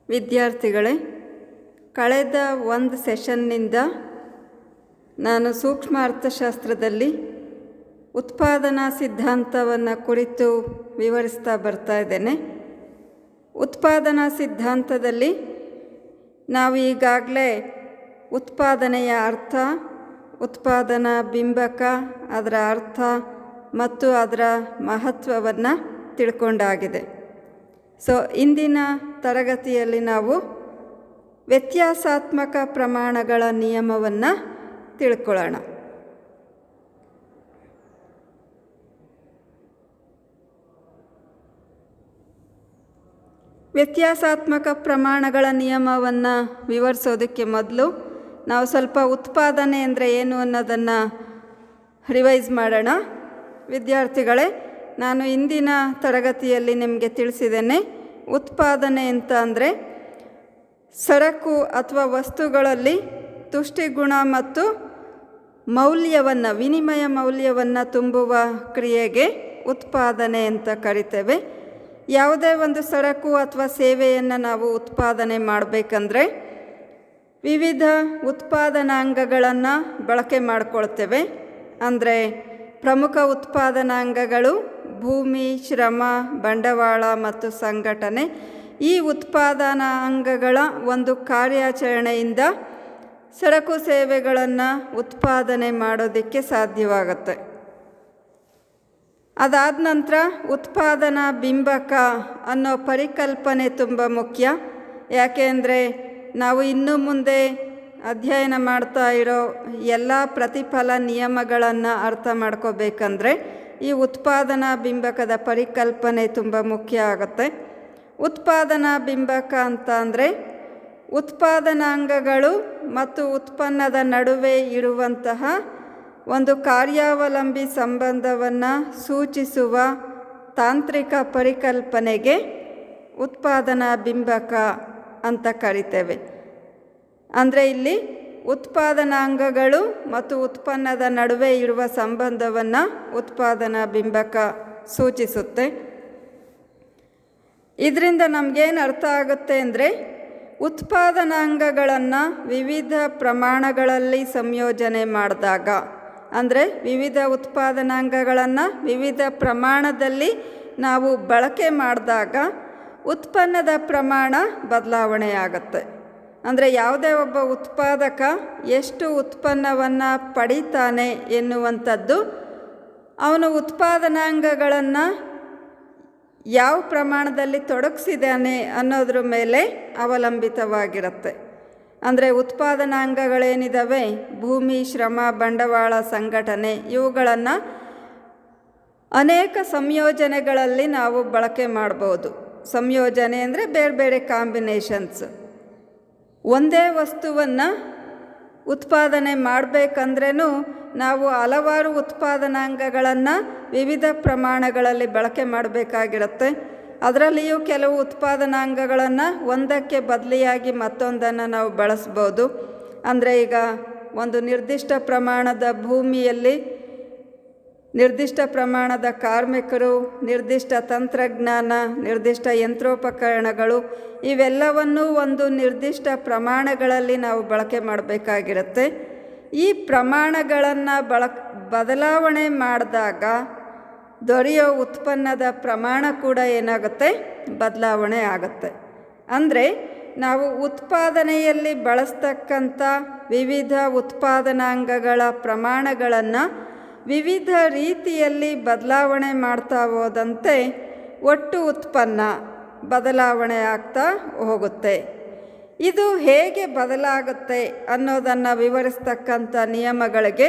ವಿದ್ಯಾರ್ಥಿಗಳೇ, ಕಳೆದ ಒಂದು ಸೆಷನ್ನಿಂದ ನಾನು ಸೂಕ್ಷ್ಮ ಅರ್ಥಶಾಸ್ತ್ರದಲ್ಲಿ ಉತ್ಪಾದನಾ ಸಿದ್ಧಾಂತವನ್ನು ಕುರಿತು ವಿವರಿಸ್ತಾ ಬರ್ತಾ ಇದ್ದೇನೆ. ಉತ್ಪಾದನಾ ಸಿದ್ಧಾಂತದಲ್ಲಿ ನಾವು ಈಗಾಗಲೇ ಉತ್ಪಾದನೆಯ ಅರ್ಥ, ಉತ್ಪಾದನಾ ಬಿಂಬಕ, ಅದರ ಅರ್ಥ ಮತ್ತು ಅದರ ಮಹತ್ವವನ್ನು ತಿಳ್ಕೊಂಡಾಗಿದೆ. ಇಂದಿನ ತರಗತಿಯಲ್ಲಿ ನಾವು ವ್ಯತ್ಯಾಸಾತ್ಮಕ ಪ್ರಮಾಣಗಳ ನಿಯಮವನ್ನು ತಿಳ್ಕೊಳ್ಳೋಣ. ವ್ಯತ್ಯಾಸಾತ್ಮಕ ಪ್ರಮಾಣಗಳ ನಿಯಮವನ್ನು ವಿವರಿಸೋದಕ್ಕೆ ಮೊದಲು ನಾವು ಸ್ವಲ್ಪ ಉತ್ಪಾದನೆ ಅಂದರೆ ಏನು ಅನ್ನೋದನ್ನು ರಿವೈಸ್ ಮಾಡೋಣ. ವಿದ್ಯಾರ್ಥಿಗಳೇ, ನಾನು ಇಂದಿನ ತರಗತಿಯಲ್ಲಿ ನಿಮಗೆ ತಿಳಿಸಿದ್ದೇನೆ, ಉತ್ಪಾದನೆ ಅಂತ ಅಂದರೆ ಸರಕು ಅಥವಾ ವಸ್ತುಗಳಲ್ಲಿ ತುಷ್ಟಿಗುಣ ಮತ್ತು ಮೌಲ್ಯವನ್ನು, ವಿನಿಮಯ ಮೌಲ್ಯವನ್ನು ತುಂಬುವ ಕ್ರಿಯೆಗೆ ಉತ್ಪಾದನೆ ಅಂತ ಕರಿತೇವೆ. ಯಾವುದೇ ಒಂದು ಸರಕು ಅಥವಾ ಸೇವೆಯನ್ನು ನಾವು ಉತ್ಪಾದನೆ ಮಾಡಬೇಕಂದ್ರೆ ವಿವಿಧ ಉತ್ಪಾದನಾಂಗಗಳನ್ನು ಬಳಕೆ ಮಾಡಿಕೊಳ್ತೇವೆ. ಅಂದರೆ ಪ್ರಮುಖ ಉತ್ಪಾದನಾಂಗಗಳು ಭೂಮಿ, ಶ್ರಮ, ಬಂಡವಾಳ ಮತ್ತು ಸಂಘಟನೆ. ಈ ಉತ್ಪಾದನಾಂಗಗಳ ಒಂದು ಕಾರ್ಯಾಚರಣೆಯಿಂದ ಸರಕು ಸೇವೆಗಳನ್ನು ಉತ್ಪಾದನೆ ಮಾಡೋದಕ್ಕೆ ಸಾಧ್ಯವಾಗುತ್ತೆ. ಅದಾದ ನಂತರ ಉತ್ಪಾದನಾ ಬಿಂಬಕ ಅನ್ನೋ ಪರಿಕಲ್ಪನೆ ತುಂಬ ಮುಖ್ಯ. ಯಾಕೆಂದರೆ ನಾವು ಇನ್ನು ಮುಂದೆ ಅಧ್ಯಯನ ಮಾಡ್ತಾ ಇರೋ ಎಲ್ಲ ಪ್ರತಿಫಲ ನಿಯಮಗಳನ್ನು ಅರ್ಥ ಮಾಡ್ಕೋಬೇಕಂದ್ರೆ ಈ ಉತ್ಪಾದನಾ ಬಿಂಬಕದ ಪರಿಕಲ್ಪನೆ ತುಂಬ ಮುಖ್ಯ ಆಗುತ್ತೆ. ಉತ್ಪಾದನಾ ಬಿಂಬಕ ಅಂತ ಅಂದರೆ ಉತ್ಪಾದನಾಂಗಗಳು ಮತ್ತು ಉತ್ಪನ್ನದ ನಡುವೆ ಇರುವಂತಹ ಒಂದು ಕಾರ್ಯಾವಲಂಬಿ ಸಂಬಂಧವನ್ನು ಸೂಚಿಸುವ ತಾಂತ್ರಿಕ ಪರಿಕಲ್ಪನೆಗೆ ಉತ್ಪಾದನಾ ಬಿಂಬಕ ಅಂತ ಕರಿತೇವೆ. ಅಂದರೆ ಇಲ್ಲಿ ಉತ್ಪಾದನಾಂಗಗಳು ಮತ್ತು ಉತ್ಪನ್ನದ ನಡುವೆ ಇರುವ ಸಂಬಂಧವನ್ನು ಉತ್ಪಾದನಾ ಬಿಂಬಕ ಸೂಚಿಸುತ್ತೆ. ಇದರಿಂದ ನಮಗೇನು ಅರ್ಥ ಆಗುತ್ತೆ ಅಂದರೆ ಉತ್ಪಾದನಾಂಗಗಳನ್ನು ವಿವಿಧ ಪ್ರಮಾಣಗಳಲ್ಲಿ ಸಂಯೋಜನೆ ಮಾಡಿದಾಗ, ಅಂದರೆ ವಿವಿಧ ಉತ್ಪಾದನಾಂಗಗಳನ್ನು ವಿವಿಧ ಪ್ರಮಾಣದಲ್ಲಿ ನಾವು ಬಳಕೆ ಮಾಡಿದಾಗ ಉತ್ಪನ್ನದ ಪ್ರಮಾಣ ಬದಲಾವಣೆಯಾಗುತ್ತೆ. ಅಂದರೆ ಯಾವುದೇ ಒಬ್ಬ ಉತ್ಪಾದಕ ಎಷ್ಟು ಉತ್ಪನ್ನವನ್ನು ಪಡೀತಾನೆ ಎನ್ನುವಂಥದ್ದು ಅವನು ಉತ್ಪಾದನಾಂಗಗಳನ್ನು ಯಾವ ಪ್ರಮಾಣದಲ್ಲಿ ತೊಡಗಿಸಿದ್ದಾನೆ ಅನ್ನೋದ್ರ ಮೇಲೆ ಅವಲಂಬಿತವಾಗಿರುತ್ತೆ. ಅಂದರೆ ಉತ್ಪಾದನಾಂಗಗಳೇನಿದ್ದಾವೆ, ಭೂಮಿ, ಶ್ರಮ, ಬಂಡವಾಳ, ಸಂಘಟನೆ, ಇವುಗಳನ್ನು ಅನೇಕ ಸಂಯೋಜನೆಗಳಲ್ಲಿ ನಾವು ಬಳಕೆ ಮಾಡ್ಬೋದು. ಸಂಯೋಜನೆ ಅಂದರೆ ಬೇರೆ ಬೇರೆ ಕಾಂಬಿನೇಷನ್ಸ್. ಒಂದೇ ವಸ್ತುವನ್ನು ಉತ್ಪಾದನೆ ಮಾಡಬೇಕಂದ್ರೂ ನಾವು ಹಲವಾರು ಉತ್ಪಾದನಾಂಗಗಳನ್ನು ವಿವಿಧ ಪ್ರಮಾಣಗಳಲ್ಲಿ ಬಳಕೆ ಮಾಡಬೇಕಾಗಿರುತ್ತೆ. ಅದರಲ್ಲಿಯೂ ಕೆಲವು ಉತ್ಪಾದನಾಂಗಗಳನ್ನು ಒಂದಕ್ಕೆ ಬದಲಿಯಾಗಿ ಮತ್ತೊಂದನ್ನು ನಾವು ಬಳಸ್ಬೋದು. ಅಂದರೆ ಈಗ ಒಂದು ನಿರ್ದಿಷ್ಟ ಪ್ರಮಾಣದ ಭೂಮಿಯಲ್ಲಿ ನಿರ್ದಿಷ್ಟ ಪ್ರಮಾಣದ ಕಾರ್ಮಿಕರು, ನಿರ್ದಿಷ್ಟ ತಂತ್ರಜ್ಞಾನ, ನಿರ್ದಿಷ್ಟ ಯಂತ್ರೋಪಕರಣಗಳು, ಇವೆಲ್ಲವನ್ನೂ ಒಂದು ನಿರ್ದಿಷ್ಟ ಪ್ರಮಾಣಗಳಲ್ಲಿ ನಾವು ಬಳಕೆ ಮಾಡಬೇಕಾಗಿರುತ್ತೆ. ಈ ಪ್ರಮಾಣಗಳನ್ನು ಬದಲಾವಣೆ ಮಾಡಿದಾಗ ದೊರೆಯೋ ಉತ್ಪನ್ನದ ಪ್ರಮಾಣ ಕೂಡ ಏನಾಗುತ್ತೆ, ಬದಲಾವಣೆ ಆಗುತ್ತೆ. ಅಂದರೆ ನಾವು ಉತ್ಪಾದನೆಯಲ್ಲಿ ಬಳಸ್ತಕ್ಕಂಥ ವಿವಿಧ ಉತ್ಪಾದನಾಂಗಗಳ ಪ್ರಮಾಣಗಳನ್ನು ವಿವಿಧ ರೀತಿಯಲ್ಲಿ ಬದಲಾವಣೆ ಮಾಡ್ತಾ ಹೋದಂತೆ ಒಟ್ಟು ಉತ್ಪನ್ನ ಬದಲಾವಣೆ ಆಗ್ತಾ ಹೋಗುತ್ತೆ. ಇದು ಹೇಗೆ ಬದಲಾಗುತ್ತೆ ಅನ್ನೋದನ್ನು ವಿವರಿಸ್ತಕ್ಕಂಥ ನಿಯಮಗಳಿಗೆ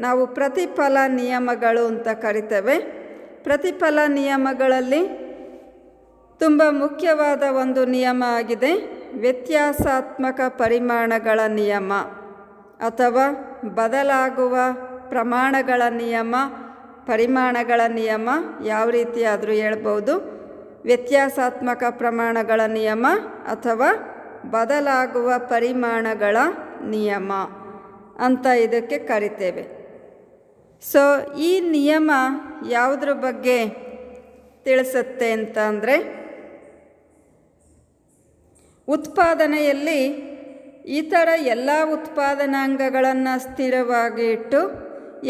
ನಾವು ಪ್ರತಿಫಲ ನಿಯಮಗಳು ಅಂತ ಕರಿತೇವೆ. ಪ್ರತಿಫಲ ನಿಯಮಗಳಲ್ಲಿ ತುಂಬ ಮುಖ್ಯವಾದ ಒಂದು ನಿಯಮ ಆಗಿದೆ ವ್ಯತ್ಯಾಸಾತ್ಮಕ ಪರಿಮಾಣಗಳ ನಿಯಮ ಅಥವಾ ಬದಲಾಗುವ ಪ್ರಮಾಣಗಳ ನಿಯಮ, ಪರಿಮಾಣಗಳ ನಿಯಮ, ಯಾವ ರೀತಿಯಾದರೂ ಹೇಳ್ಬೋದು. ವ್ಯತ್ಯಾಸಾತ್ಮಕ ಪ್ರಮಾಣಗಳ ನಿಯಮ ಅಥವಾ ಬದಲಾಗುವ ಪರಿಮಾಣಗಳ ನಿಯಮ ಅಂತ ಇದಕ್ಕೆ ಕರಿತೇವೆ. ಈ ನಿಯಮ ಯಾವುದ್ರ ಬಗ್ಗೆ ತಿಳಿಸುತ್ತೆ ಅಂತ ಅಂದರೆ ಉತ್ಪಾದನೆಯಲ್ಲಿ ಇತರ ಎಲ್ಲ ಉತ್ಪಾದನಾಂಗಗಳನ್ನು ಸ್ಥಿರವಾಗಿ ಇಟ್ಟು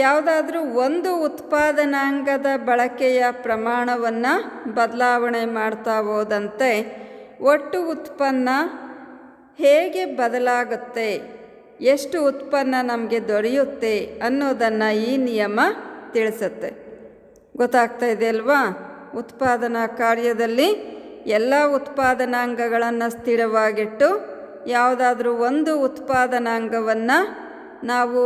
ಯಾವುದಾದ್ರೂ ಒಂದು ಉತ್ಪಾದನಾಂಗದ ಬಳಕೆಯ ಪ್ರಮಾಣವನ್ನು ಬದಲಾವಣೆ ಮಾಡ್ತಾ ಹೋದಂತೆ ಒಟ್ಟು ಉತ್ಪನ್ನ ಹೇಗೆ ಬದಲಾಗುತ್ತೆ, ಎಷ್ಟು ಉತ್ಪನ್ನ ನಮಗೆ ದೊರೆಯುತ್ತೆ ಅನ್ನೋದನ್ನು ಈ ನಿಯಮ ತಿಳಿಸುತ್ತೆ. ಗೊತ್ತಾಗ್ತಾ ಇದೆ ಅಲ್ವಾ? ಉತ್ಪಾದನಾ ಕಾರ್ಯದಲ್ಲಿ ಎಲ್ಲ ಉತ್ಪಾದನಾಂಗಗಳನ್ನು ಸ್ಥಿರವಾಗಿಟ್ಟು ಯಾವುದಾದ್ರೂ ಒಂದು ಉತ್ಪಾದನಾಂಗವನ್ನು ನಾವು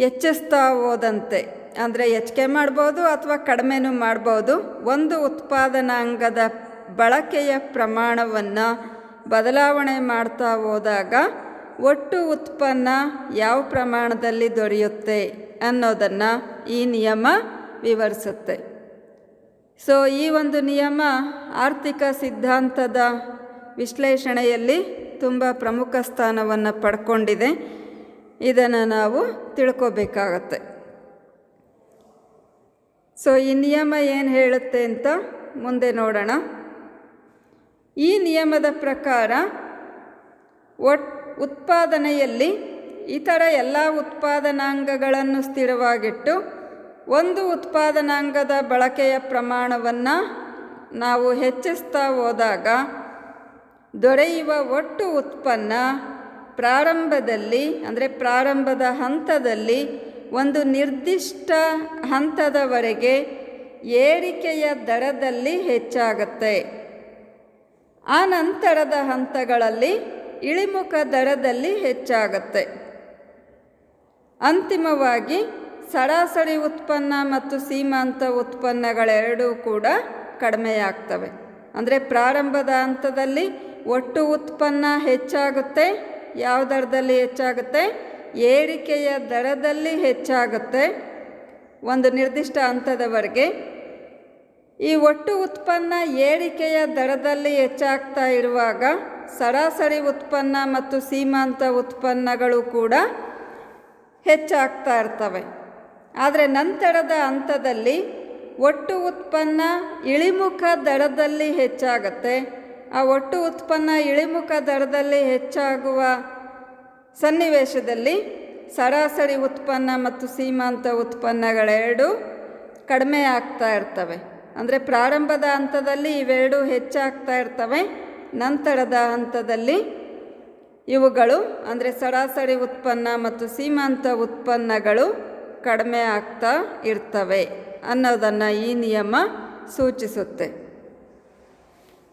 ಹೆಚ್ಚಿಸ್ತಾ ಹೋದಂತೆ, ಅಂದರೆ ಹೆಚ್ಚಿಗೆ ಮಾಡ್ಬೋದು ಅಥವಾ ಕಡಿಮೆನೂ ಮಾಡ್ಬೋದು, ಒಂದು ಉತ್ಪಾದನಾಂಗದ ಬಳಕೆಯ ಪ್ರಮಾಣವನ್ನು ಬದಲಾವಣೆ ಮಾಡ್ತಾ ಹೋದಾಗ ಒಟ್ಟು ಉತ್ಪನ್ನ ಯಾವ ಪ್ರಮಾಣದಲ್ಲಿ ದೊರೆಯುತ್ತೆ ಅನ್ನೋದನ್ನು ಈ ನಿಯಮ ವಿವರಿಸುತ್ತೆ. ಸೊ ಈ ಒಂದು ನಿಯಮ ಆರ್ಥಿಕ ಸಿದ್ಧಾಂತದ ವಿಶ್ಲೇಷಣೆಯಲ್ಲಿ ತುಂಬ ಪ್ರಮುಖ ಸ್ಥಾನವನ್ನು ಪಡ್ಕೊಂಡಿದೆ. ಇದನ್ನು ನಾವು ತಿಳ್ಕೊಬೇಕಾಗತ್ತೆ. ಸೊ ಈ ನಿಯಮ ಏನು ಹೇಳುತ್ತೆ ಅಂತ ಮುಂದೆ ನೋಡೋಣ. ಈ ನಿಯಮದ ಪ್ರಕಾರ ಉತ್ಪಾದನೆಯಲ್ಲಿ ಇತರ ಎಲ್ಲ ಉತ್ಪಾದನಾಂಗಗಳನ್ನು ಸ್ಥಿರವಾಗಿಟ್ಟು ಒಂದು ಉತ್ಪಾದನಾಂಗದ ಬಳಕೆಯ ಪ್ರಮಾಣವನ್ನು ನಾವು ಹೆಚ್ಚಿಸ್ತಾ ಹೋದಾಗ ದೊರೆಯುವ ಒಟ್ಟು ಉತ್ಪನ್ನ ಪ್ರಾರಂಭದಲ್ಲಿ, ಅಂದರೆ ಪ್ರಾರಂಭದ ಹಂತದಲ್ಲಿ ಒಂದು ನಿರ್ದಿಷ್ಟ ಹಂತದವರೆಗೆ ಏರಿಕೆಯ ದರದಲ್ಲಿ ಹೆಚ್ಚಾಗುತ್ತೆ. ಆ ನಂತರದ ಹಂತಗಳಲ್ಲಿ ಇಳಿಮುಖ ದರದಲ್ಲಿ ಹೆಚ್ಚಾಗುತ್ತೆ. ಅಂತಿಮವಾಗಿ ಸರಾಸರಿ ಉತ್ಪನ್ನ ಮತ್ತು ಸೀಮಾಂತ ಉತ್ಪನ್ನಗಳೆರಡೂ ಕೂಡ ಕಡಿಮೆಯಾಗ್ತವೆ. ಅಂದರೆ ಪ್ರಾರಂಭದ ಹಂತದಲ್ಲಿ ಒಟ್ಟು ಉತ್ಪನ್ನ ಹೆಚ್ಚಾಗುತ್ತೆ. ಯಾವ ದರದಲ್ಲಿ ಹೆಚ್ಚಾಗುತ್ತೆ? ಏರಿಕೆಯ ದರದಲ್ಲಿ ಹೆಚ್ಚಾಗುತ್ತೆ ಒಂದು ನಿರ್ದಿಷ್ಟ ಹಂತದವರೆಗೆ. ಈ ಒಟ್ಟು ಉತ್ಪನ್ನ ಏರಿಕೆಯ ದರದಲ್ಲಿ ಹೆಚ್ಚಾಗ್ತಾ ಇರುವಾಗ ಸರಾಸರಿ ಉತ್ಪನ್ನ ಮತ್ತು ಸೀಮಾಂತ ಉತ್ಪನ್ನಗಳು ಕೂಡ ಹೆಚ್ಚಾಗ್ತಾ ಇರ್ತವೆ. ಆದರೆ ನಂತರದ ಹಂತದಲ್ಲಿ ಒಟ್ಟು ಉತ್ಪನ್ನ ಇಳಿಮುಖ ದರದಲ್ಲಿ ಹೆಚ್ಚಾಗುತ್ತೆ. ಆ ಒಟ್ಟು ಉತ್ಪನ್ನ ಇಳಿಮುಖ ದರದಲ್ಲಿ ಹೆಚ್ಚಾಗುವ ಸನ್ನಿವೇಶದಲ್ಲಿ ಸರಾಸರಿ ಉತ್ಪನ್ನ ಮತ್ತು ಸೀಮಾಂತ ಉತ್ಪನ್ನಗಳೆರಡೂ ಕಡಿಮೆ ಆಗ್ತಾ ಇರ್ತವೆ. ಅಂದರೆ ಪ್ರಾರಂಭದ ಹಂತದಲ್ಲಿ ಇವೆರಡೂ ಹೆಚ್ಚಾಗ್ತಾ ಇರ್ತವೆ. ನಂತರದ ಹಂತದಲ್ಲಿ ಇವುಗಳು, ಅಂದರೆ ಸರಾಸರಿ ಉತ್ಪನ್ನ ಮತ್ತು ಸೀಮಾಂತ ಉತ್ಪನ್ನಗಳು ಕಡಿಮೆ ಆಗ್ತಾ ಇರ್ತವೆ ಅನ್ನೋದನ್ನು ಈ ನಿಯಮ ಸೂಚಿಸುತ್ತೆ.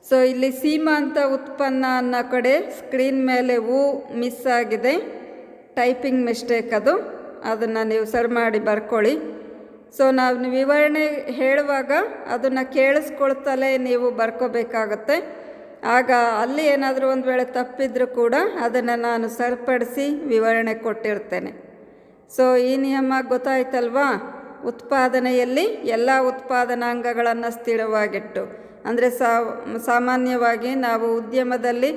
ಸೊ ಇಲ್ಲಿ ಸೀಮಾಂತ ಉತ್ಪನ್ನ ಅನ್ನೋ ಕಡೆ ಸ್ಕ್ರೀನ್ ಮೇಲೆ ಮಿಸ್ ಆಗಿದೆ, ಟೈಪಿಂಗ್ ಮಿಸ್ಟೇಕ್ ಅದು, ಅದನ್ನು ನೀವು ಸರಿ ಮಾಡಿ ಬರ್ಕೊಳ್ಳಿ. ಸೊ ನಾವು ವಿವರಣೆ ಹೇಳುವಾಗ ಅದನ್ನು ಕೇಳಿಸ್ಕೊಳ್ತಲೇ ನೀವು ಬರ್ಕೋಬೇಕಾಗತ್ತೆ. ಆಗ ಅಲ್ಲಿ ಏನಾದರೂ ಒಂದು ವೇಳೆ ತಪ್ಪಿದ್ರೂ ಕೂಡ ಅದನ್ನು ನಾನು ಸರಿಪಡಿಸಿ ವಿವರಣೆ ಕೊಟ್ಟಿರ್ತೇನೆ. ಸೊ ಈ ನಿಯಮ ಗೊತ್ತಾಯ್ತಲ್ವಾ? ಉತ್ಪಾದನೆಯಲ್ಲಿ ಎಲ್ಲ ಉತ್ಪಾದನಾಂಗಗಳನ್ನು ಸ್ಥಿರವಾಗಿಟ್ಟು, ಅಂದರೆ ಸಾಮಾನ್ಯವಾಗಿ ನಾವು ಉದ್ಯಮದಲ್ಲಿ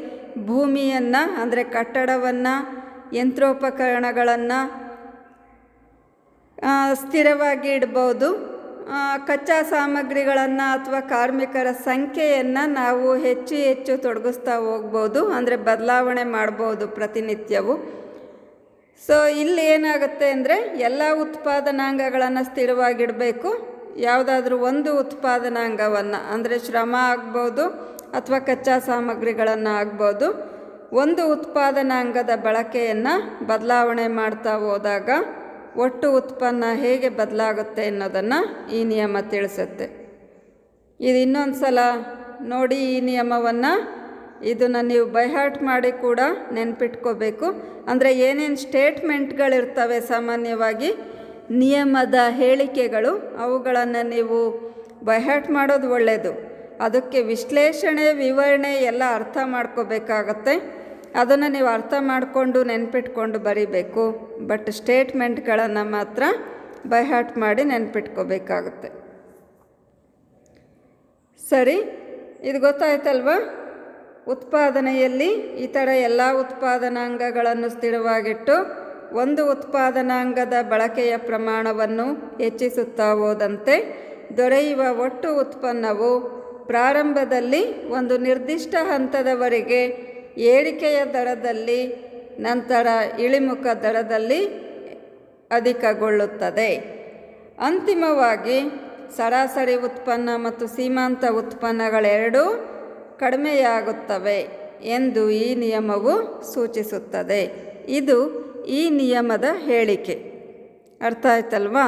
ಭೂಮಿಯನ್ನು, ಅಂದರೆ ಕಟ್ಟಡವನ್ನು, ಯಂತ್ರೋಪಕರಣಗಳನ್ನು ಸ್ಥಿರವಾಗಿ ಇಡ್ಬೋದು. ಕಚ್ಚಾ ಸಾಮಗ್ರಿಗಳನ್ನು ಅಥವಾ ಕಾರ್ಮಿಕರ ಸಂಖ್ಯೆಯನ್ನು ನಾವು ಹೆಚ್ಚು ತೊಡಗಿಸ್ತಾ ಹೋಗ್ಬೋದು, ಅಂದರೆ ಬದಲಾವಣೆ ಮಾಡ್ಬೋದು ಪ್ರತಿನಿತ್ಯವು. ಸೊ ಇಲ್ಲಿ ಏನಾಗುತ್ತೆ ಅಂದರೆ ಎಲ್ಲ ಉತ್ಪಾದನಾಂಗಗಳನ್ನು ಸ್ಥಿರವಾಗಿಡಬೇಕು. ಯಾವುದಾದ್ರೂ ಒಂದು ಉತ್ಪಾದನಾಂಗವನ್ನು, ಅಂದರೆ ಶ್ರಮ ಆಗ್ಬೋದು ಅಥವಾ ಕಚ್ಚಾ ಸಾಮಗ್ರಿಗಳನ್ನು ಆಗ್ಬೋದು, ಒಂದು ಉತ್ಪಾದನಾಂಗದ ಬಳಕೆಯನ್ನು ಬದಲಾವಣೆ ಮಾಡ್ತಾ ಹೋದಾಗ ಒಟ್ಟು ಉತ್ಪನ್ನ ಹೇಗೆ ಬದಲಾಗುತ್ತೆ ಅನ್ನೋದನ್ನು ಈ ನಿಯಮ ತಿಳಿಸುತ್ತೆ. ಇದು ಇನ್ನೊಂದು ಸಲ ನೋಡಿ ಈ ನಿಯಮವನ್ನು. ಇದನ್ನು ನೀವು ಬೈಹಾರ್ಟ್ ಮಾಡಿ ಕೂಡ ನೆನ್ಪಿಟ್ಕೋಬೇಕು. ಅಂದರೆ ಏನೇನು ಸ್ಟೇಟ್ಮೆಂಟ್ಗಳಿರ್ತವೆ ಸಾಮಾನ್ಯವಾಗಿ ನಿಯಮದ ಹೇಳಿಕೆಗಳು, ಅವುಗಳನ್ನು ನೀವು ಬೈಹಾರ್ಟ್ ಮಾಡೋದು ಒಳ್ಳೆಯದು. ಅದಕ್ಕೆ ವಿಶ್ಲೇಷಣೆ, ವಿವರಣೆ ಎಲ್ಲ ಅರ್ಥ ಮಾಡ್ಕೋಬೇಕಾಗತ್ತೆ. ಅದನ್ನು ನೀವು ಅರ್ಥ ಮಾಡಿಕೊಂಡು ನೆನ್ಪಿಟ್ಕೊಂಡು ಬರೀಬೇಕು. ಬಟ್ ಸ್ಟೇಟ್ಮೆಂಟ್ಗಳನ್ನು ಮಾತ್ರ ಬೈಹಾರ್ಟ್ ಮಾಡಿ ನೆನ್ಪಿಟ್ಕೋಬೇಕಾಗುತ್ತೆ. ಸರಿ, ಇದು ಗೊತ್ತಾಯ್ತಲ್ವ? ಉತ್ಪಾದನೆಯಲ್ಲಿ ಇತರ ಎಲ್ಲ ಉತ್ಪಾದನಾಂಗಗಳನ್ನು ಸ್ಥಿರವಾಗಿಟ್ಟು ಒಂದು ಉತ್ಪಾದನಾಂಗದ ಬಳಕೆಯ ಪ್ರಮಾಣವನ್ನು ಹೆಚ್ಚಿಸುತ್ತಾ ಹೋದಂತೆ ದೊರೆಯುವ ಒಟ್ಟು ಉತ್ಪನ್ನವು ಪ್ರಾರಂಭದಲ್ಲಿ ಒಂದು ನಿರ್ದಿಷ್ಟ ಹಂತದವರೆಗೆ ಏರಿಕೆಯ ದರದಲ್ಲಿ ನಂತರ ಇಳಿಮುಖ ದರದಲ್ಲಿ ಅಧಿಕಗೊಳ್ಳುತ್ತದೆ. ಅಂತಿಮವಾಗಿ ಸರಾಸರಿ ಉತ್ಪನ್ನ ಮತ್ತು ಸೀಮಾಂತ ಉತ್ಪನ್ನಗಳೆರಡೂ ಕಡಿಮೆಯಾಗುತ್ತವೆ ಎಂದು ಈ ನಿಯಮವು ಸೂಚಿಸುತ್ತದೆ. ಇದು ಈ ನಿಯಮದ ಹೇಳಿಕೆ. ಅರ್ಥ ಆಯ್ತಲ್ವಾ?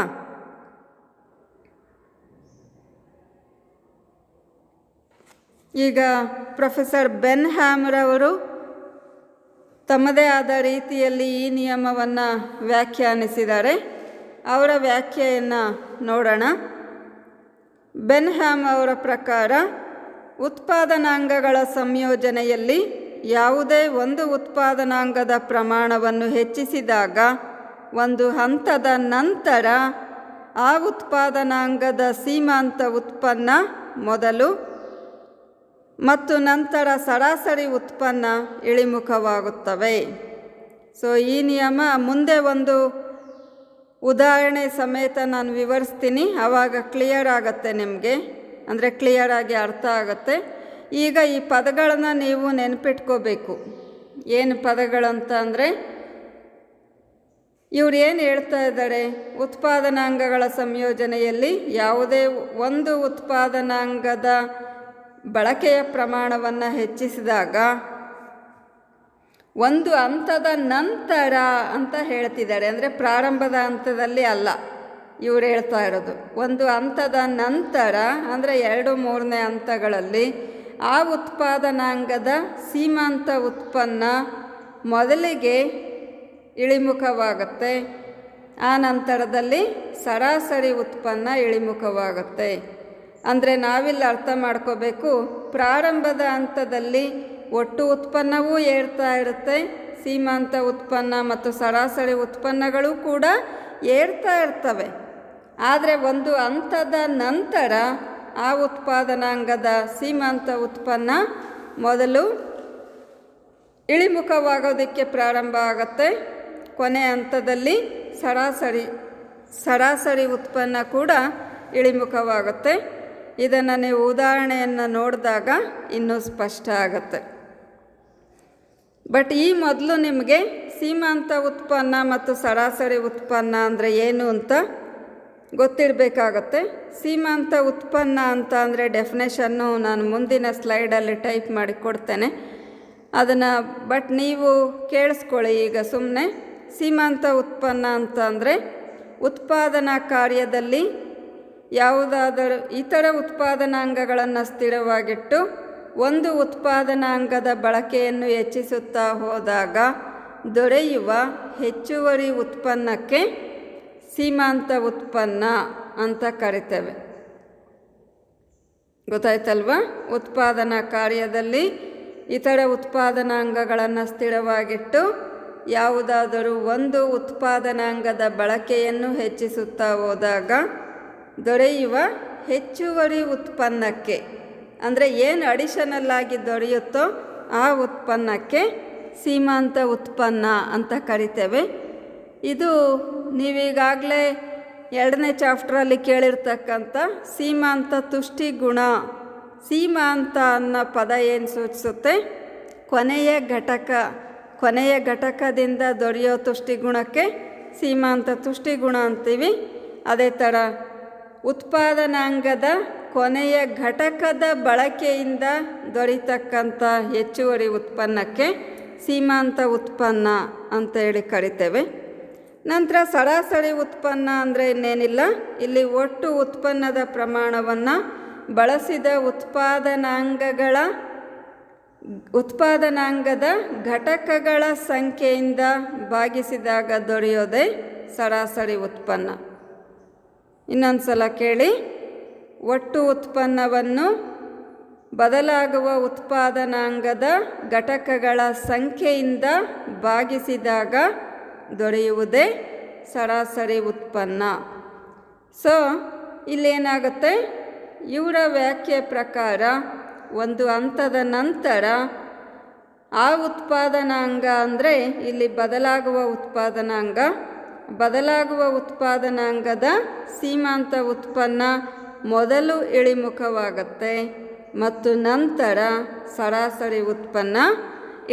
ಈಗ ಪ್ರೊಫೆಸರ್ ಬೆನ್ಹ್ಯಾಮ್ರವರು ತಮ್ಮದೇ ಆದ ರೀತಿಯಲ್ಲಿ ಈ ನಿಯಮವನ್ನು ವ್ಯಾಖ್ಯಾನಿಸಿದ್ದಾರೆ. ಅವರ ವ್ಯಾಖ್ಯೆಯನ್ನು ನೋಡೋಣ. ಬೆನ್ಹ್ಯಾಮ್ ಅವರ ಪ್ರಕಾರ ಉತ್ಪಾದನಾಂಗಗಳ ಸಂಯೋಜನೆಯಲ್ಲಿ ಯಾವುದೇ ಒಂದು ಉತ್ಪಾದನಾಂಗದ ಪ್ರಮಾಣವನ್ನು ಹೆಚ್ಚಿಸಿದಾಗ ಒಂದು ಹಂತದ ನಂತರ ಆ ಉತ್ಪಾದನಾಂಗದ ಸೀಮಾಂತ ಉತ್ಪನ್ನ ಮೊದಲು ಮತ್ತು ನಂತರ ಸರಾಸರಿ ಉತ್ಪನ್ನ ಇಳಿಮುಖವಾಗುತ್ತವೆ. ಸೊ ಈ ನಿಯಮ ಮುಂದೆ ಒಂದು ಉದಾಹರಣೆ ಸಮೇತ ನಾನು ವಿವರಿಸ್ತೀನಿ, ಆವಾಗ ಕ್ಲಿಯರ್ ಆಗುತ್ತೆ ನಿಮಗೆ, ಅಂದರೆ ಕ್ಲಿಯರಾಗಿ ಅರ್ಥ ಆಗುತ್ತೆ. ಈಗ ಈ ಪದಗಳನ್ನು ನೀವು ನೆನಪಿಟ್ಕೋಬೇಕು. ಏನು ಪದಗಳಂತ ಅಂದರೆ, ಇವ್ರು ಏನು ಹೇಳ್ತಾ ಇದ್ದಾರೆ, ಉತ್ಪಾದನಾಂಗಗಳ ಸಂಯೋಜನೆಯಲ್ಲಿ ಯಾವುದೇ ಒಂದು ಉತ್ಪಾದನಾಂಗದ ಬಳಕೆಯ ಪ್ರಮಾಣವನ್ನು ಹೆಚ್ಚಿಸಿದಾಗ ಒಂದು ಹಂತದ ನಂತರ ಅಂತ ಹೇಳ್ತಿದ್ದಾರೆ. ಅಂದರೆ ಪ್ರಾರಂಭದ ಹಂತದಲ್ಲಿ ಅಲ್ಲ ಇವ್ರು ಹೇಳ್ತಾ ಇರೋದು. ಒಂದು ಹಂತದ ನಂತರ ಅಂದರೆ 2-3ನೇ ಹಂತಗಳಲ್ಲಿ ಆ ಉತ್ಪಾದನಾಂಗದ ಸೀಮಾಂತ ಉತ್ಪನ್ನ ಮೊದಲಿಗೆ ಇಳಿಮುಖವಾಗುತ್ತೆ, ಆ ನಂತರದಲ್ಲಿ ಸರಾಸರಿ ಉತ್ಪನ್ನ ಇಳಿಮುಖವಾಗುತ್ತೆ. ಅಂದರೆ ನಾವಿಲ್ಲಿ ಅರ್ಥ ಮಾಡ್ಕೋಬೇಕು, ಪ್ರಾರಂಭದ ಹಂತದಲ್ಲಿ ಒಟ್ಟು ಉತ್ಪನ್ನವೂ ಏರ್ತಾ ಇರುತ್ತೆ, ಸೀಮಾಂತ ಉತ್ಪನ್ನ ಮತ್ತು ಸರಾಸರಿ ಉತ್ಪನ್ನಗಳು ಕೂಡ ಏರ್ತಾ ಇರ್ತವೆ. ಆದರೆ ಒಂದು ಹಂತದ ನಂತರ ಆ ಉತ್ಪಾದನಾಂಗದ ಸೀಮಾಂತ ಉತ್ಪನ್ನ ಮೊದಲು ಇಳಿಮುಖವಾಗೋದಕ್ಕೆ ಪ್ರಾರಂಭ ಆಗುತ್ತೆ, ಕೊನೆ ಹಂತದಲ್ಲಿ ಸರಾಸರಿ ಉತ್ಪನ್ನ ಕೂಡ ಇಳಿಮುಖವಾಗುತ್ತೆ. ಇದನ್ನು ನೀವು ಉದಾಹರಣೆಯನ್ನು ನೋಡಿದಾಗ ಇನ್ನೂ ಸ್ಪಷ್ಟ ಆಗುತ್ತೆ. ಬಟ್ ಈ ಮೊದಲು ನಿಮಗೆ ಸೀಮಾಂತ ಉತ್ಪನ್ನ ಮತ್ತು ಸರಾಸರಿ ಉತ್ಪನ್ನ ಅಂದರೆ ಏನು ಅಂತ ಗೊತ್ತಿರಬೇಕಾಗತ್ತೆ. ಸೀಮಾಂತ ಉತ್ಪನ್ನ ಅಂತ ಅಂದರೆ ಡೆಫಿನೇಷನ್ನು ನಾನು ಮುಂದಿನ ಸ್ಲೈಡಲ್ಲಿ ಟೈಪ್ ಮಾಡಿ ಕೊಡ್ತೇನೆ ಅದನ್ನು, ಬಟ್ ನೀವು ಕೇಳಿಸ್ಕೊಳ್ಳಿ ಈಗ ಸುಮ್ಮನೆ. ಸೀಮಾಂತ ಉತ್ಪನ್ನ ಅಂತ ಅಂದರೆ ಉತ್ಪಾದನಾ ಕಾರ್ಯದಲ್ಲಿ ಯಾವುದಾದರೂ ಇತರ ಉತ್ಪಾದನಾಂಗಗಳನ್ನು ಸ್ಥಿರವಾಗಿಟ್ಟು ಒಂದು ಉತ್ಪಾದನಾಂಗದ ಬಳಕೆಯನ್ನು ಹೆಚ್ಚಿಸುತ್ತಾ ಹೋದಾಗ ದೊರೆಯುವ ಹೆಚ್ಚುವರಿ ಉತ್ಪನ್ನಕ್ಕೆ ಸೀಮಾಂತ ಉತ್ಪನ್ನ ಅಂತ ಕರಿತೇವೆ. ಗೊತ್ತಾಯ್ತಲ್ವಾ? ಉತ್ಪಾದನಾ ಕಾರ್ಯದಲ್ಲಿ ಇತರ ಉತ್ಪಾದನಾಂಗಗಳನ್ನು ಸ್ಥಿರವಾಗಿಟ್ಟು ಯಾವುದಾದರೂ ಒಂದು ಉತ್ಪಾದನಾಂಗದ ಬಳಕೆಯನ್ನು ಹೆಚ್ಚಿಸುತ್ತಾ ಹೋದಾಗ ದೊರೆಯುವ ಹೆಚ್ಚುವರಿ ಉತ್ಪನ್ನಕ್ಕೆ, ಅಂದರೆ ಏನು ಅಡಿಷನಲ್ ಆಗಿ ದೊರೆಯುತ್ತೋ ಆ ಉತ್ಪನ್ನಕ್ಕೆ ಸೀಮಾಂತ ಉತ್ಪನ್ನ ಅಂತ ಕರಿತೇವೆ. ಇದು ನೀವೀಗಾಗಲೇ 2ನೇ ಚಾಪ್ಟ್ರಲ್ಲಿ ಕೇಳಿರ್ತಕ್ಕಂಥ ಸೀಮಾಂತ ತುಷ್ಟಿಗುಣ. ಸೀಮಾಂತ ಅನ್ನೋ ಪದ ಏನು ಸೂಚಿಸುತ್ತೆ? ಕೊನೆಯ ಘಟಕದಿಂದ ದೊರೆಯೋ ತುಷ್ಟಿಗುಣಕ್ಕೆ ಸೀಮಾಂತ ತುಷ್ಟಿಗುಣ ಅಂತೀವಿ. ಅದೇ ಥರ ಉತ್ಪಾದನಾಂಗದ ಕೊನೆಯ ಘಟಕದ ಬಳಕೆಯಿಂದ ದೊರೀತಕ್ಕಂಥ ಹೆಚ್ಚುವರಿ ಉತ್ಪನ್ನಕ್ಕೆ ಸೀಮಾಂತ ಉತ್ಪನ್ನ ಅಂತೇಳಿ ಕರಿತೇವೆ. ನಂತರ ಸರಾಸರಿ ಉತ್ಪನ್ನ ಅಂದರೆ ಇನ್ನೇನಿಲ್ಲ, ಇಲ್ಲಿ ಒಟ್ಟು ಉತ್ಪನ್ನದ ಪ್ರಮಾಣವನ್ನು ಬಳಸಿದ ಉತ್ಪಾದನಾಂಗದ ಘಟಕಗಳ ಸಂಖ್ಯೆಯಿಂದ ಭಾಗಿಸಿದಾಗ ದೊರೆಯೋದೇ ಸರಾಸರಿ ಉತ್ಪನ್ನ. ಇನ್ನೊಂದು ಸಲ ಕೇಳಿ, ಒಟ್ಟು ಉತ್ಪನ್ನವನ್ನು ಬದಲಾಗುವ ಉತ್ಪಾದನಾಂಗದ ಘಟಕಗಳ ಸಂಖ್ಯೆಯಿಂದ ಭಾಗಿಸಿದಾಗ ದೊರೆಯುವುದೇ ಸರಾಸರಿ ಉತ್ಪನ್ನ. ಸೊ ಇಲ್ಲೇನಾಗುತ್ತೆ, ಇವರ ವ್ಯಾಖ್ಯೆ ಪ್ರಕಾರ ಒಂದು ಹಂತದ ನಂತರ ಆ ಉತ್ಪಾದನಾಂಗ ಅಂದರೆ ಇಲ್ಲಿ ಬದಲಾಗುವ ಉತ್ಪಾದನಾಂಗದ ಸೀಮಾಂತ ಉತ್ಪನ್ನ ಮೊದಲು ಇಳಿಮುಖವಾಗುತ್ತೆ ಮತ್ತು ನಂತರ ಸರಾಸರಿ ಉತ್ಪನ್ನ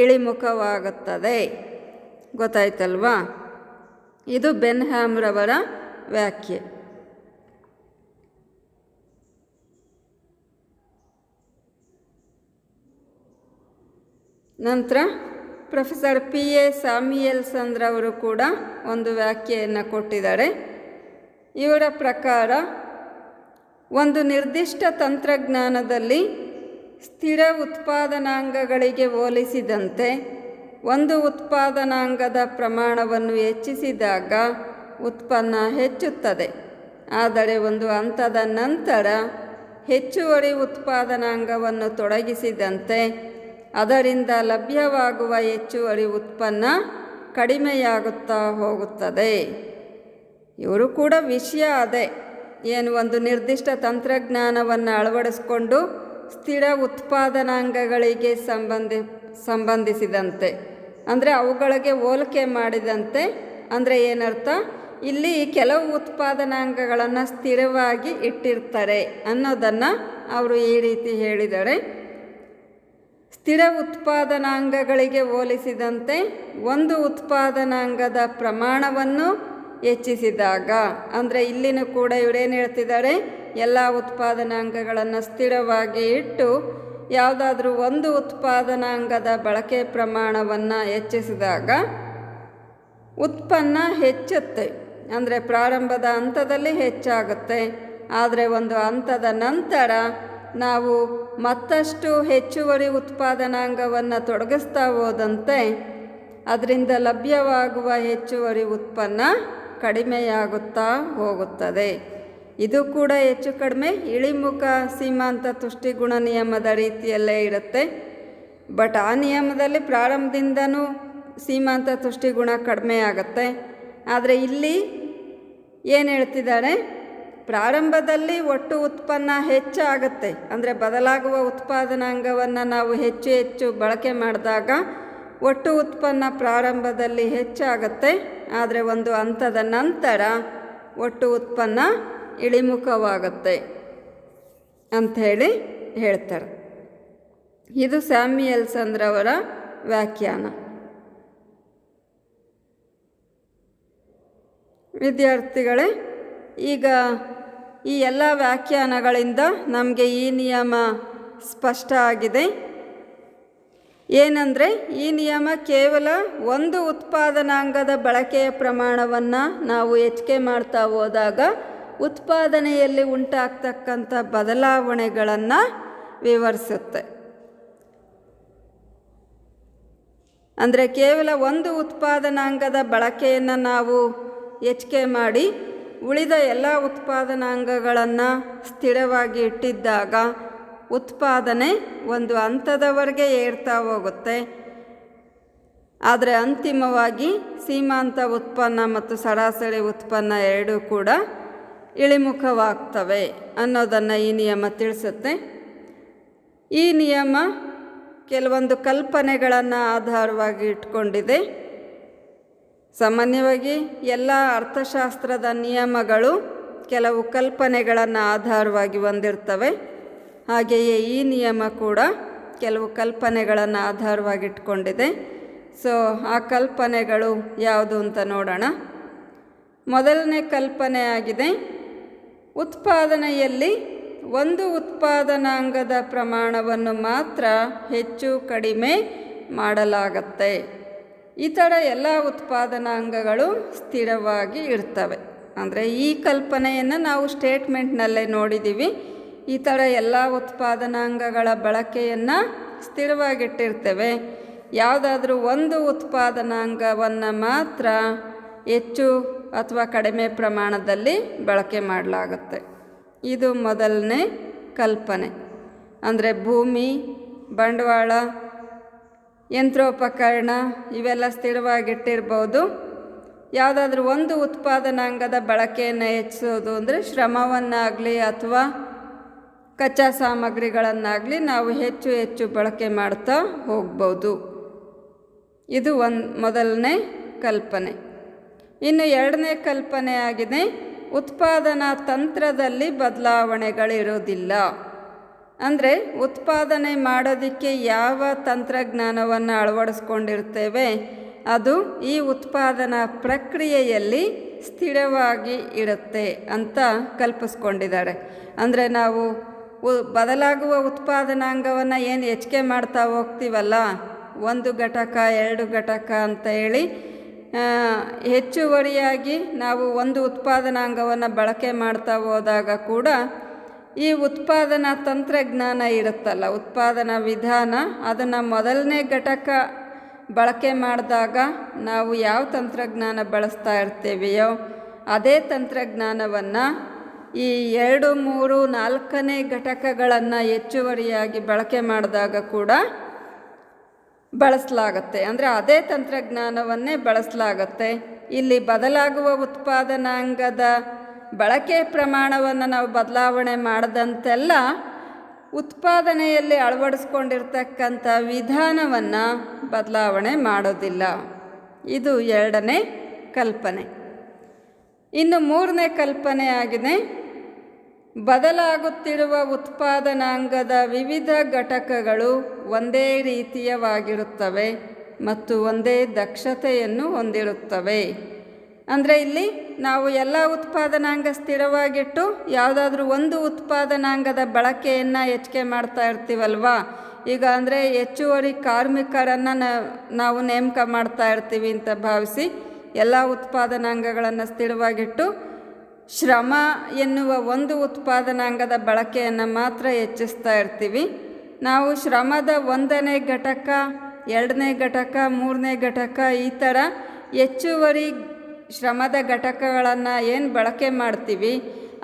ಇಳಿಮುಖವಾಗುತ್ತದೆ. ಗೊತ್ತಾಯ್ತಲ್ವಾ? ಇದು ಬೆನ್ಹ್ಯಾಮ್ರವರ ವ್ಯಾಖ್ಯೆ. ನಂತರ ಪ್ರೊಫೆಸರ್ P.A. ಸ್ಯಾಮ್ಯುಯೆಲ್ಸನ್ ರವರು ಕೂಡ ಒಂದು ವ್ಯಾಖ್ಯೆಯನ್ನು ಕೊಟ್ಟಿದ್ದಾರೆ. ಇವರ ಪ್ರಕಾರ ಒಂದು ನಿರ್ದಿಷ್ಟ ತಂತ್ರಜ್ಞಾನದಲ್ಲಿ ಸ್ಥಿರ ಉತ್ಪಾದನಾಂಗಗಳಿಗೆ ಹೋಲಿಸಿದಂತೆ ಒಂದು ಉತ್ಪಾದನಾಂಗದ ಪ್ರಮಾಣವನ್ನು ಹೆಚ್ಚಿಸಿದಾಗ ಉತ್ಪನ್ನ ಹೆಚ್ಚುತ್ತದೆ. ಆದರೆ ಒಂದು ಹಂತದ ನಂತರ ಹೆಚ್ಚುವರಿ ಉತ್ಪಾದನಾಂಗವನ್ನು ತೊಡಗಿಸಿದಂತೆ ಅದರಿಂದ ಲಭ್ಯವಾಗುವ ಹೆಚ್ಚುವರಿ ಉತ್ಪನ್ನ ಕಡಿಮೆಯಾಗುತ್ತಾ ಹೋಗುತ್ತದೆ. ಇವರು ಕೂಡ ವಿಷಯ ಅದೇ, ಏನು ಒಂದು ನಿರ್ದಿಷ್ಟ ತಂತ್ರಜ್ಞಾನವನ್ನು ಅಳವಡಿಸಿಕೊಂಡು ಸ್ಥಿರ ಉತ್ಪಾದನಾಂಗಗಳಿಗೆ ಸಂಬಂಧಿಸಿದಂತೆ ಅಂದರೆ ಅವುಗಳಿಗೆ ಹೋಲಿಕೆ ಮಾಡಿದಂತೆ. ಅಂದರೆ ಏನರ್ಥ, ಇಲ್ಲಿ ಕೆಲವು ಉತ್ಪಾದನಾಂಗಗಳನ್ನು ಸ್ಥಿರವಾಗಿ ಇಟ್ಟಿರ್ತಾರೆ ಅನ್ನೋದನ್ನು ಅವರು ಈ ರೀತಿ ಹೇಳಿದ್ದಾರೆ. ಸ್ಥಿರ ಉತ್ಪಾದನಾಂಗಗಳಿಗೆ ಹೋಲಿಸಿದಂತೆ ಒಂದು ಉತ್ಪಾದನಾಂಗದ ಪ್ರಮಾಣವನ್ನು ಹೆಚ್ಚಿಸಿದಾಗ, ಅಂದರೆ ಇಲ್ಲಿನೂ ಕೂಡ ಇವರೇನು ಹೇಳ್ತಿದ್ದಾರೆ, ಎಲ್ಲ ಉತ್ಪಾದನಾಂಗಗಳನ್ನು ಸ್ಥಿರವಾಗಿ ಇಟ್ಟು ಯಾವುದಾದ್ರೂ ಒಂದು ಉತ್ಪಾದನಾಂಗದ ಬಳಕೆ ಪ್ರಮಾಣವನ್ನು ಹೆಚ್ಚಿಸಿದಾಗ ಉತ್ಪನ್ನ ಹೆಚ್ಚುತ್ತೆ. ಅಂದರೆ ಪ್ರಾರಂಭದ ಹಂತದಲ್ಲಿ ಹೆಚ್ಚಾಗುತ್ತೆ, ಆದರೆ ಒಂದು ಹಂತದ ನಂತರ ನಾವು ಮತ್ತಷ್ಟು ಹೆಚ್ಚುವರಿ ಉತ್ಪಾದನಾಂಗವನ್ನು ತೊಡಗಿಸ್ತಾ ಹೋದಂತೆ ಅದರಿಂದ ಲಭ್ಯವಾಗುವ ಹೆಚ್ಚುವರಿ ಉತ್ಪನ್ನ ಕಡಿಮೆಯಾಗುತ್ತಾ ಹೋಗುತ್ತದೆ. ಇದು ಕೂಡ ಹೆಚ್ಚು ಕಡಿಮೆ ಇಳಿಮುಖ ಸೀಮಾಂತ ತುಷ್ಟಿಗುಣ ನಿಯಮದ ರೀತಿಯಲ್ಲೇ ಇರುತ್ತೆ. ಬಟ್ ಆ ನಿಯಮದಲ್ಲಿ ಪ್ರಾರಂಭದಿಂದನೂ ಸೀಮಾಂತ ತುಷ್ಟಿಗುಣ ಕಡಿಮೆ ಆಗುತ್ತೆ. ಆದರೆ ಇಲ್ಲಿ ಏನು ಹೇಳ್ತಿದ್ದಾರೆ, ಪ್ರಾರಂಭದಲ್ಲಿ ಒಟ್ಟು ಉತ್ಪನ್ನ ಹೆಚ್ಚಾಗುತ್ತೆ. ಅಂದರೆ ಬದಲಾಗುವ ಉತ್ಪಾದನಾಂಗವನ್ನು ನಾವು ಹೆಚ್ಚು ಹೆಚ್ಚು ಬಳಕೆ ಮಾಡಿದಾಗ ಒಟ್ಟು ಉತ್ಪನ್ನ ಪ್ರಾರಂಭದಲ್ಲಿ ಹೆಚ್ಚಾಗುತ್ತೆ, ಆದರೆ ಒಂದು ಹಂತದ ನಂತರ ಒಟ್ಟು ಉತ್ಪನ್ನ ಇಳಿಮುಖವಾಗುತ್ತೆ ಅಂಥೇಳಿ ಹೇಳ್ತಾರೆ. ಇದು ಸ್ಯಾಮ್ಯುಯೆಲ್ಸನ್ ರವರ ವ್ಯಾಖ್ಯಾನ. ವಿದ್ಯಾರ್ಥಿಗಳೇ, ಈಗ ಈ ಎಲ್ಲ ವ್ಯಾಖ್ಯಾನಗಳಿಂದ ನಮಗೆ ಈ ನಿಯಮ ಸ್ಪಷ್ಟ ಆಗಿದೆ. ಏನಂದರೆ ಈ ನಿಯಮ ಕೇವಲ ಒಂದು ಉತ್ಪಾದನಾಂಗದ ಬಳಕೆಯ ಪ್ರಮಾಣವನ್ನು ನಾವು ಹೆಚ್ಚಿಗೆ ಮಾಡ್ತಾ ಹೋದಾಗ ಉತ್ಪಾದನೆಯಲ್ಲಿ ಉಂಟಾಗ್ತಕ್ಕಂಥ ಬದಲಾವಣೆಗಳನ್ನು ವಿವರಿಸುತ್ತೆ. ಅಂದರೆ ಕೇವಲ ಒಂದು ಉತ್ಪಾದನಾಂಗದ ಬಳಕೆಯನ್ನು ನಾವು ಹೆಚ್ಚಿಗೆ ಮಾಡಿ ಉಳಿದ ಎಲ್ಲ ಉತ್ಪಾದನಾಂಗಗಳನ್ನು ಸ್ಥಿರವಾಗಿ ಇಟ್ಟಿದ್ದಾಗ ಉತ್ಪಾದನೆ ಒಂದು ಹಂತದವರೆಗೆ ಏರ್ತಾ ಹೋಗುತ್ತೆ. ಆದರೆ ಅಂತಿಮವಾಗಿ ಸೀಮಾಂತ ಉತ್ಪನ್ನ ಮತ್ತು ಸರಾಸರಿ ಉತ್ಪನ್ನ ಎರಡೂ ಕೂಡ ಇಳಿಮುಖವಾಗ್ತವೆ ಅನ್ನೋದನ್ನು ಈ ನಿಯಮ ತಿಳಿಸುತ್ತೆ. ಈ ನಿಯಮ ಕೆಲವೊಂದು ಕಲ್ಪನೆಗಳನ್ನು ಆಧಾರವಾಗಿ ಇಟ್ಕೊಂಡಿದೆ. ಸಾಮಾನ್ಯವಾಗಿ ಎಲ್ಲ ಅರ್ಥಶಾಸ್ತ್ರದ ನಿಯಮಗಳು ಕೆಲವು ಕಲ್ಪನೆಗಳನ್ನು ಆಧಾರವಾಗಿ ಹೊಂದಿರ್ತವೆ. ಹಾಗೆಯೇ ಈ ನಿಯಮ ಕೂಡ ಕೆಲವು ಕಲ್ಪನೆಗಳನ್ನು ಆಧಾರವಾಗಿಟ್ಕೊಂಡಿದೆ. ಸೊ ಆ ಕಲ್ಪನೆಗಳು ಯಾವುದು ಅಂತ ನೋಡೋಣ. ಮೊದಲನೇ ಕಲ್ಪನೆ ಆಗಿದೆ, ಉತ್ಪಾದನೆಯಲ್ಲಿ ಒಂದು ಉತ್ಪಾದನಾಂಗದ ಪ್ರಮಾಣವನ್ನು ಮಾತ್ರ ಹೆಚ್ಚು ಕಡಿಮೆ ಮಾಡಲಾಗತ್ತೆ. ಇತರ ಎಲ್ಲ ಉತ್ಪಾದನಾಂಗಗಳು ಸ್ಥಿರವಾಗಿ ಇರ್ತವೆ. ಅಂದರೆ ಈ ಕಲ್ಪನೆಯನ್ನು ನಾವು ಸ್ಟೇಟ್ಮೆಂಟ್ನಲ್ಲೇ ನೋಡಿದ್ದೀವಿ. ಈ ಥರ ಎಲ್ಲ ಉತ್ಪಾದನಾಂಗಗಳ ಬಳಕೆಯನ್ನು ಸ್ಥಿರವಾಗಿಟ್ಟಿರ್ತೇವೆ. ಯಾವುದಾದ್ರೂ ಒಂದು ಉತ್ಪಾದನಾಂಗವನ್ನು ಮಾತ್ರ ಹೆಚ್ಚು ಅಥವಾ ಕಡಿಮೆ ಪ್ರಮಾಣದಲ್ಲಿ ಬಳಕೆ ಮಾಡಲಾಗುತ್ತೆ. ಇದು ಮೊದಲನೇ ಕಲ್ಪನೆ. ಅಂದರೆ ಭೂಮಿ, ಬಂಡವಾಳ, ಯಂತ್ರೋಪಕರಣ ಇವೆಲ್ಲ ಸ್ಥಿರವಾಗಿಟ್ಟಿರ್ಬೋದು. ಯಾವುದಾದ್ರೂ ಒಂದು ಉತ್ಪಾದನಾಂಗದ ಬಳಕೆಯನ್ನು ಹೆಚ್ಚಿಸೋದು ಅಂದರೆ ಶ್ರಮವನ್ನಾಗಲಿ ಅಥವಾ ಕಚ್ಚಾ ಸಾಮಗ್ರಿಗಳನ್ನಾಗಲಿ ನಾವು ಹೆಚ್ಚು ಹೆಚ್ಚು ಬಳಕೆ ಮಾಡ್ತಾ ಹೋಗ್ಬೋದು. ಇದು ಮೊದಲನೇ ಕಲ್ಪನೆ. ಇನ್ನು ಎರಡನೇ ಕಲ್ಪನೆ ಆಗಿದೆ, ಉತ್ಪಾದನಾ ತಂತ್ರದಲ್ಲಿ ಬದಲಾವಣೆಗಳಿರೋದಿಲ್ಲ. ಅಂದರೆ ಉತ್ಪಾದನೆ ಮಾಡೋದಕ್ಕೆ ಯಾವ ತಂತ್ರಜ್ಞಾನವನ್ನು ಅಳವಡಿಸ್ಕೊಂಡಿರ್ತೇವೆ ಅದು ಈ ಉತ್ಪಾದನಾ ಪ್ರಕ್ರಿಯೆಯಲ್ಲಿ ಸ್ಥಿರವಾಗಿ ಇರುತ್ತೆ ಅಂತ ಕಲ್ಪಿಸ್ಕೊಂಡಿದ್ದಾರೆ. ಅಂದರೆ ನಾವು ಬದಲಾಗುವ ಉತ್ಪಾದನಾಂಗವನ್ನು ಏನು ಹೆಚ್ಚಿಗೆ ಮಾಡ್ತಾ ಹೋಗ್ತೀವಲ್ಲ, 1 ಘಟಕ 2 ಘಟಕ ಅಂತ ಹೇಳಿ ಹೆಚ್ಚುವರಿಯಾಗಿ ನಾವು ಒಂದು ಉತ್ಪಾದನಾಂಗವನ್ನು ಬಳಕೆ ಮಾಡ್ತಾ ಹೋದಾಗ ಕೂಡ ಈ ಉತ್ಪಾದನಾ ತಂತ್ರಜ್ಞಾನ ಇರುತ್ತಲ್ಲ, ಉತ್ಪಾದನಾ ವಿಧಾನ, ಅದನ್ನು ಮೊದಲನೇ ಘಟಕ ಬಳಕೆ ಮಾಡಿದಾಗ ನಾವು ಯಾವ ತಂತ್ರಜ್ಞಾನ ಬಳಸ್ತಾ ಇರ್ತೀವಿಯೋ ಅದೇ ತಂತ್ರಜ್ಞಾನವನ್ನು ಈ 2, 3, 4ನೇ ಘಟಕಗಳನ್ನು ಹೆಚ್ಚುವರಿಯಾಗಿ ಬಳಕೆ ಮಾಡಿದಾಗ ಕೂಡ ಬಳಸಲಾಗುತ್ತೆ. ಅಂದರೆ ಅದೇ ತಂತ್ರಜ್ಞಾನವನ್ನೇ ಬಳಸಲಾಗುತ್ತೆ. ಇಲ್ಲಿ ಬದಲಾಗುವ ಉತ್ಪಾದನಾಂಗದ ಬಳಕೆ ಪ್ರಮಾಣವನ್ನು ನಾವು ಬದಲಾವಣೆ ಮಾಡದಂತೆಲ್ಲ ಉತ್ಪಾದನೆಯಲ್ಲಿ ಅಳವಡಿಸ್ಕೊಂಡಿರ್ತಕ್ಕಂಥ ವಿಧಾನವನ್ನು ಬದಲಾವಣೆ ಮಾಡೋದಿಲ್ಲ. ಇದು 2ನೇ ಕಲ್ಪನೆ. ಇನ್ನು 3ನೇ ಕಲ್ಪನೆ ಆಗಿದೆ, ಬದಲಾಗುತ್ತಿರುವ ಉತ್ಪಾದನಾಂಗದ ವಿವಿಧ ಘಟಕಗಳು ಒಂದೇ ರೀತಿಯವಾಗಿರುತ್ತವೆ ಮತ್ತು ಒಂದೇ ದಕ್ಷತೆಯನ್ನು ಹೊಂದಿರುತ್ತವೆ. ಅಂದರೆ ಇಲ್ಲಿ ನಾವು ಎಲ್ಲ ಉತ್ಪಾದನಾಂಗ ಸ್ಥಿರವಾಗಿಟ್ಟು ಯಾವುದಾದ್ರೂ ಒಂದು ಉತ್ಪಾದನಾಂಗದ ಬಳಕೆಯನ್ನು ಹೆಚ್ಚಿಗೆ ಮಾಡ್ತಾ ಇರ್ತೀವಲ್ವ. ಈಗ ಅಂದರೆ ಹೆಚ್ಚುವರಿ ಕಾರ್ಮಿಕರನ್ನು ನಾವು ನೇಮಕ ಮಾಡ್ತಾ ಇರ್ತೀವಿ ಅಂತ ಭಾವಿಸಿ ಎಲ್ಲ ಉತ್ಪಾದನಾಂಗಗಳನ್ನು ಸ್ಥಿರವಾಗಿಟ್ಟು ಶ್ರಮ ಎನ್ನುವ ಒಂದು ಉತ್ಪಾದನಾಂಗದ ಬಳಕೆಯನ್ನು ಮಾತ್ರ ಹೆಚ್ಚಿಸ್ತಾ ಇರ್ತೀವಿ. ನಾವು ಶ್ರಮದ 1ನೇ ಘಟಕ 2ನೇ ಘಟಕ 3ನೇ ಘಟಕ ಈ ಥರ ಹೆಚ್ಚುವರಿ ಶ್ರಮದ ಘಟಕಗಳನ್ನು ಏನು ಬಳಕೆ ಮಾಡ್ತೀವಿ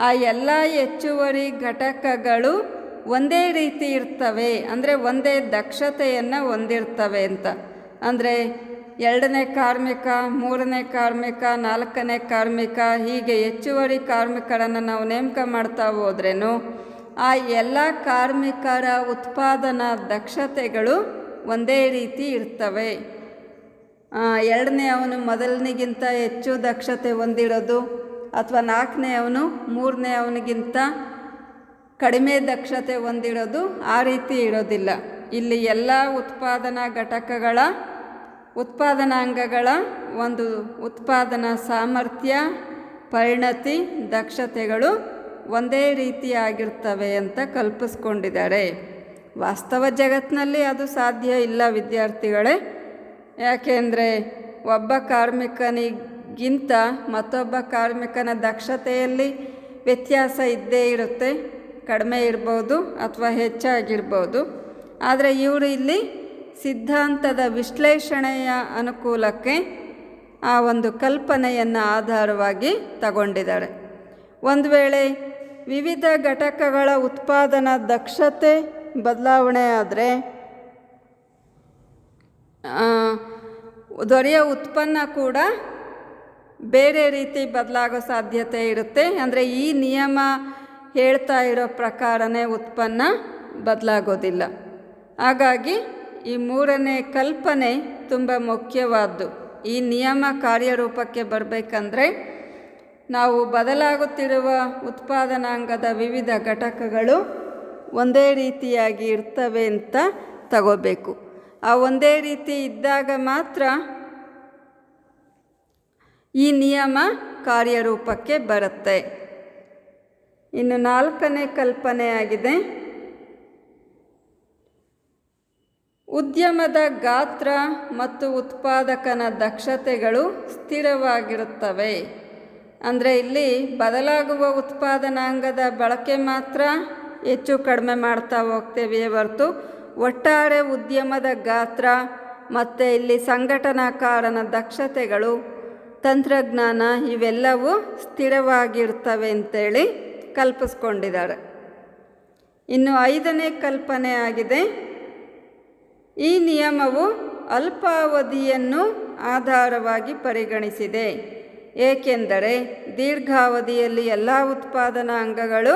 ಆ ಎಲ್ಲ ಹೆಚ್ಚುವರಿ ಘಟಕಗಳು ಒಂದೇ ರೀತಿ ಇರ್ತವೆ, ಅಂದರೆ ಒಂದೇ ದಕ್ಷತೆಯನ್ನು ಹೊಂದಿರ್ತವೆ ಅಂತ. ಅಂದರೆ 2ನೇ ಕಾರ್ಮಿಕ 3ನೇ ಕಾರ್ಮಿಕ 4ನೇ ಕಾರ್ಮಿಕ ಹೀಗೆ ಹೆಚ್ಚುವರಿ ಕಾರ್ಮಿಕರನ್ನು ನಾವು ನೇಮಕ ಮಾಡ್ತಾ ಹೋದ್ರೇನು ಆ ಎಲ್ಲ ಕಾರ್ಮಿಕರ ಉತ್ಪಾದನಾ ದಕ್ಷತೆಗಳು ಒಂದೇ ರೀತಿ ಇರ್ತವೆ. 2ನೇ ಅವನು ಮೊದಲನಿಗಿಂತ ಹೆಚ್ಚು ದಕ್ಷತೆ ಹೊಂದಿರೋದು ಅಥವಾ 4ನೇ ಅವನು 3ನೇ ಅವನಿಗಿಂತ ಕಡಿಮೆ ದಕ್ಷತೆ ಹೊಂದಿರೋದು ಆ ರೀತಿ ಇರೋದಿಲ್ಲ. ಇಲ್ಲಿ ಎಲ್ಲ ಉತ್ಪಾದನಾ ಘಟಕಗಳ ಉತ್ಪಾದನಾಂಗಗಳ ಒಂದು ಉತ್ಪಾದನಾ ಸಾಮರ್ಥ್ಯ ಪರಿಣತಿ ದಕ್ಷತೆಗಳು ಒಂದೇ ರೀತಿಯಾಗಿರ್ತವೆ ಅಂತ ಕಲ್ಪಿಸ್ಕೊಂಡಿದ್ದಾರೆ. ವಾಸ್ತವ ಜಗತ್ತಿನಲ್ಲಿ ಅದು ಸಾಧ್ಯ ಇಲ್ಲ ವಿದ್ಯಾರ್ಥಿಗಳೇ. ಯಾಕೆಂದರೆ ಒಬ್ಬ ಕಾರ್ಮಿಕನಿಗಿಂತ ಮತ್ತೊಬ್ಬ ಕಾರ್ಮಿಕನ ದಕ್ಷತೆಯಲ್ಲಿ ವ್ಯತ್ಯಾಸ ಇದ್ದೇ ಇರುತ್ತೆ, ಕಡಿಮೆ ಇರ್ಬೋದು ಅಥವಾ ಹೆಚ್ಚಾಗಿರ್ಬೋದು. ಆದರೆ ಇವರು ಇಲ್ಲಿ ಸಿದ್ಧಾಂತದ ವಿಶ್ಲೇಷಣೆಯ ಅನುಕೂಲಕ್ಕೆ ಆ ಒಂದು ಕಲ್ಪನೆಯನ್ನು ಆಧಾರವಾಗಿ ತಗೊಂಡಿದ್ದಾರೆ. ಒಂದು ವೇಳೆ ವಿವಿಧ ಘಟಕಗಳ ಉತ್ಪಾದನಾ ದಕ್ಷತೆ ಬದಲಾವಣೆ ಆದರೆ ದೊರೆಯೋ ಉತ್ಪನ್ನ ಕೂಡ ಬೇರೆ ರೀತಿ ಬದಲಾಗೋ ಸಾಧ್ಯತೆ ಇರುತ್ತೆ. ಅಂದರೆ ಈ ನಿಯಮ ಹೇಳ್ತಾ ಇರೋ ಪ್ರಕಾರನೇ ಉತ್ಪನ್ನ ಬದಲಾಗೋದಿಲ್ಲ. ಹಾಗಾಗಿ ಈ 3ನೇ ಕಲ್ಪನೆ ತುಂಬ ಮುಖ್ಯವಾದ್ದು. ಈ ನಿಯಮ ಕಾರ್ಯರೂಪಕ್ಕೆ ಬರಬೇಕಂದ್ರೆ ನಾವು ಬದಲಾಗುತ್ತಿರುವ ಉತ್ಪಾದನಾಂಗದ ವಿವಿಧ ಘಟಕಗಳು ಒಂದೇ ರೀತಿಯಾಗಿ ಇರ್ತವೆ ಅಂತ ತಗೋಬೇಕು. ಆ ಒಂದೇ ರೀತಿ ಇದ್ದಾಗ ಮಾತ್ರ ಈ ನಿಯಮ ಕಾರ್ಯರೂಪಕ್ಕೆ ಬರುತ್ತೆ. ಇನ್ನು 4ನೇ ಕಲ್ಪನೆ ಆಗಿದೆ, ಉದ್ಯಮದ ಗಾತ್ರ ಮತ್ತು ಉತ್ಪಾದಕನ ದಕ್ಷತೆಗಳು ಸ್ಥಿರವಾಗಿರುತ್ತವೆ. ಅಂದರೆ ಇಲ್ಲಿ ಬದಲಾಗುವ ಉತ್ಪಾದನಾಂಗದ ಬಳಕೆ ಮಾತ್ರ ಹೆಚ್ಚು ಕಡಿಮೆ ಮಾಡ್ತಾ ಹೋಗ್ತೇವೆಯೇ ಹೊರತು ಒಟ್ಟಾರೆ ಉದ್ಯಮದ ಗಾತ್ರ ಮತ್ತು ಇಲ್ಲಿ ಸಂಘಟನಾಕಾರನ ದಕ್ಷತೆಗಳು ತಂತ್ರಜ್ಞಾನ ಇವೆಲ್ಲವೂ ಸ್ಥಿರವಾಗಿರ್ತವೆ ಅಂತೇಳಿ ಕಲ್ಪಿಸ್ಕೊಂಡಿದ್ದಾರೆ. ಇನ್ನು 5ನೇ ಕಲ್ಪನೆ ಆಗಿದೆ, ಈ ನಿಯಮವು ಅಲ್ಪಾವಧಿಯನ್ನು ಆಧಾರವಾಗಿ ಪರಿಗಣಿಸಿದೆ. ಏಕೆಂದರೆ ದೀರ್ಘಾವಧಿಯಲ್ಲಿ ಎಲ್ಲ ಉತ್ಪಾದನಾ ಅಂಗಗಳು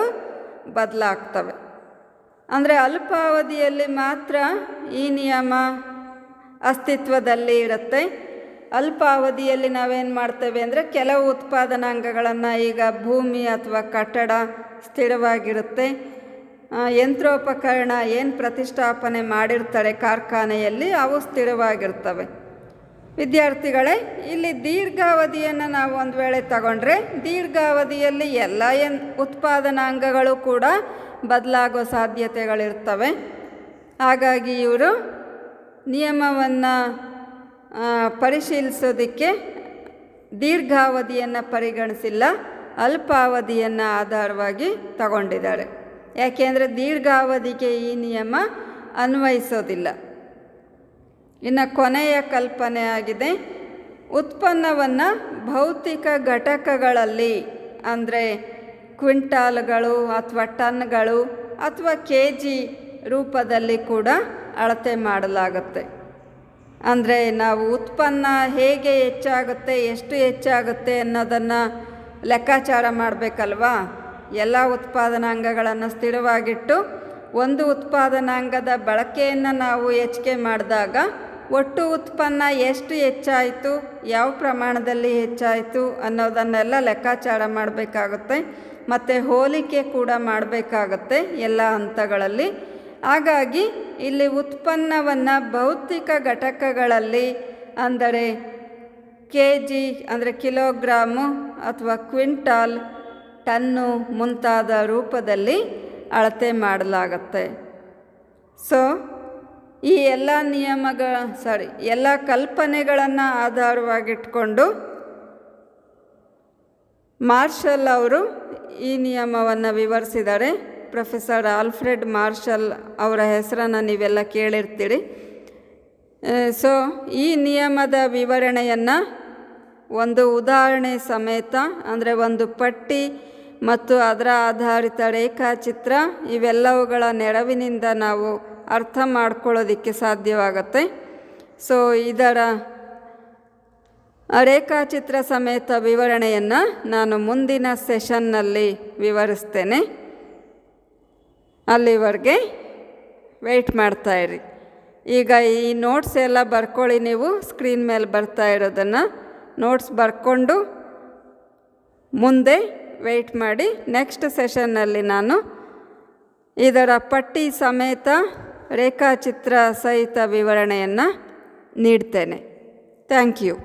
ಬದಲಾಗ್ತವೆ. ಅಂದರೆ ಅಲ್ಪಾವಧಿಯಲ್ಲಿ ಮಾತ್ರ ಈ ನಿಯಮ ಅಸ್ತಿತ್ವದಲ್ಲಿ ಇರುತ್ತೆ. ಅಲ್ಪಾವಧಿಯಲ್ಲಿ ನಾವೇನು ಮಾಡ್ತೇವೆ ಅಂದರೆ ಕೆಲವು ಉತ್ಪಾದನಾಂಗಗಳನ್ನು, ಈಗ ಭೂಮಿ ಅಥವಾ ಕಟ್ಟಡ ಸ್ಥಿರವಾಗಿರುತ್ತೆ, ಯಂತ್ರೋಪಕರಣ ಏನು ಪ್ರತಿಷ್ಠಾಪನೆ ಮಾಡಿರ್ತಾರೆ ಕಾರ್ಖಾನೆಯಲ್ಲಿ ಅವು ಸ್ಥಿರವಾಗಿರ್ತವೆ. ವಿದ್ಯಾರ್ಥಿಗಳೇ, ಇಲ್ಲಿ ದೀರ್ಘಾವಧಿಯನ್ನು ನಾವು ಒಂದು ವೇಳೆ ತಗೊಂಡ್ರೆ ದೀರ್ಘಾವಧಿಯಲ್ಲಿ ಎಲ್ಲ ಉತ್ಪಾದನಾಂಗಗಳು ಕೂಡ ಬದಲಾಗೋ ಸಾಧ್ಯತೆಗಳಿರ್ತವೆ. ಹಾಗಾಗಿ ಇವರು ನಿಯಮವನ್ನು ಪರಿಶೀಲಿಸೋದಕ್ಕೆ ದೀರ್ಘಾವಧಿಯನ್ನು ಪರಿಗಣಿಸಿಲ್ಲ, ಅಲ್ಪಾವಧಿಯನ್ನು ಆಧಾರವಾಗಿ ತಗೊಂಡಿದ್ದಾರೆ. ಯಾಕೆಂದರೆ ದೀರ್ಘಾವಧಿಗೆ ಈ ನಿಯಮ ಅನ್ವಯಿಸೋದಿಲ್ಲ. ಇನ್ನು ಕೊನೆಯ ಕಲ್ಪನೆ ಆಗಿದೆ, ಉತ್ಪನ್ನವನ್ನು ಭೌತಿಕ ಘಟಕಗಳಲ್ಲಿ ಅಂದರೆ ಕ್ವಿಂಟಾಲ್ಗಳು ಅಥವಾ ಟನ್ಗಳು ಅಥವಾ kg ರೂಪದಲ್ಲಿ ಕೂಡ ಅಳತೆ ಮಾಡಲಾಗುತ್ತೆ. ಅಂದರೆ ನಾವು ಉತ್ಪನ್ನ ಹೇಗೆ ಹೆಚ್ಚಾಗುತ್ತೆ, ಎಷ್ಟು ಹೆಚ್ಚಾಗುತ್ತೆ ಅನ್ನೋದನ್ನು ಲೆಕ್ಕಾಚಾರ ಮಾಡಬೇಕಲ್ವಾ. ಎಲ್ಲ ಉತ್ಪಾದನಾಂಗಗಳನ್ನು ಸ್ಥಿರವಾಗಿಟ್ಟು ಒಂದು ಉತ್ಪಾದನಾಂಗದ ಬಳಕೆಯನ್ನು ನಾವು ಹೆಚ್ಚಿಗೆ ಮಾಡಿದಾಗ ಒಟ್ಟು ಉತ್ಪನ್ನ ಎಷ್ಟು ಹೆಚ್ಚಾಯಿತು, ಯಾವ ಪ್ರಮಾಣದಲ್ಲಿ ಹೆಚ್ಚಾಯಿತು ಅನ್ನೋದನ್ನೆಲ್ಲ ಲೆಕ್ಕಾಚಾರ ಮಾಡಬೇಕಾಗುತ್ತೆ. ಮತ್ತು ಹೋಲಿಕೆ ಕೂಡ ಮಾಡಬೇಕಾಗತ್ತೆ ಎಲ್ಲ ಹಂತಗಳಲ್ಲಿ. ಹಾಗಾಗಿ ಇಲ್ಲಿ ಉತ್ಪನ್ನವನ್ನು ಭೌತಿಕ ಘಟಕಗಳಲ್ಲಿ ಅಂದರೆ kg ಅಂದರೆ ಕಿಲೋಗ್ರಾಮು ಅಥವಾ ಕ್ವಿಂಟಾಲ್, ಟನ್ನು ಮುಂತಾದ ರೂಪದಲ್ಲಿ ಅಳತೆ ಮಾಡಲಾಗತ್ತೆ. ಸೊ ಈ ಎಲ್ಲ ಎಲ್ಲ ಕಲ್ಪನೆಗಳನ್ನು ಆಧಾರವಾಗಿಟ್ಕೊಂಡು ಮಾರ್ಷಲ್ ಅವರು ಈ ನಿಯಮವನ್ನು ವಿವರಿಸಿದ್ದಾರೆ. ಪ್ರೊಫೆಸರ್ ಆಲ್ಫ್ರೆಡ್ ಮಾರ್ಷಲ್ ಅವರ ಹೆಸರನ್ನು ನೀವೆಲ್ಲ ಕೇಳಿರ್ತೀರಿ. ಸೊ ಈ ನಿಯಮದ ವಿವರಣೆಯನ್ನು ಒಂದು ಉದಾಹರಣೆ ಸಮೇತ ಅಂದರೆ ಒಂದು ಪಟ್ಟಿ ಮತ್ತು ಅದರ ಆಧಾರಿತ ರೇಖಾಚಿತ್ರ ಇವೆಲ್ಲವುಗಳ ನೆರವಿನಿಂದ ನಾವು ಅರ್ಥ ಮಾಡ್ಕೊಳ್ಳೋದಕ್ಕೆ ಸಾಧ್ಯವಾಗುತ್ತೆ. ಸೊ ಇದರ ರೇಖಾಚಿತ್ರ ಸಮೇತ ವಿವರಣೆಯನ್ನು ನಾನು ಮುಂದಿನ ಸೆಷನ್ನಲ್ಲಿ ವಿವರಿಸ್ತೇನೆ. ಅಲ್ಲಿವರೆಗೆ ವೆಯ್ಟ್ ಮಾಡ್ತಾಯಿರಿ. ಈಗ ಈ ನೋಟ್ಸ್ ಎಲ್ಲ ಬರ್ಕೊಳ್ಳಿ. ನೀವು ಸ್ಕ್ರೀನ್ ಮೇಲೆ ಬರ್ತಾ ಇರೋದನ್ನು ನೋಟ್ಸ್ ಬರ್ಕೊಂಡು ಮುಂದೆ ವೆಯ್ಟ್ ಮಾಡಿ. ನೆಕ್ಸ್ಟ್ ಸೆಷನ್ನಲ್ಲಿ ನಾನು ಇದರ ಪಟ್ಟಿ ಸಮೇತ ರೇಖಾಚಿತ್ರ ಸಹಿತ ವಿವರಣೆಯನ್ನು ನೀಡ್ತೇನೆ. Thank you.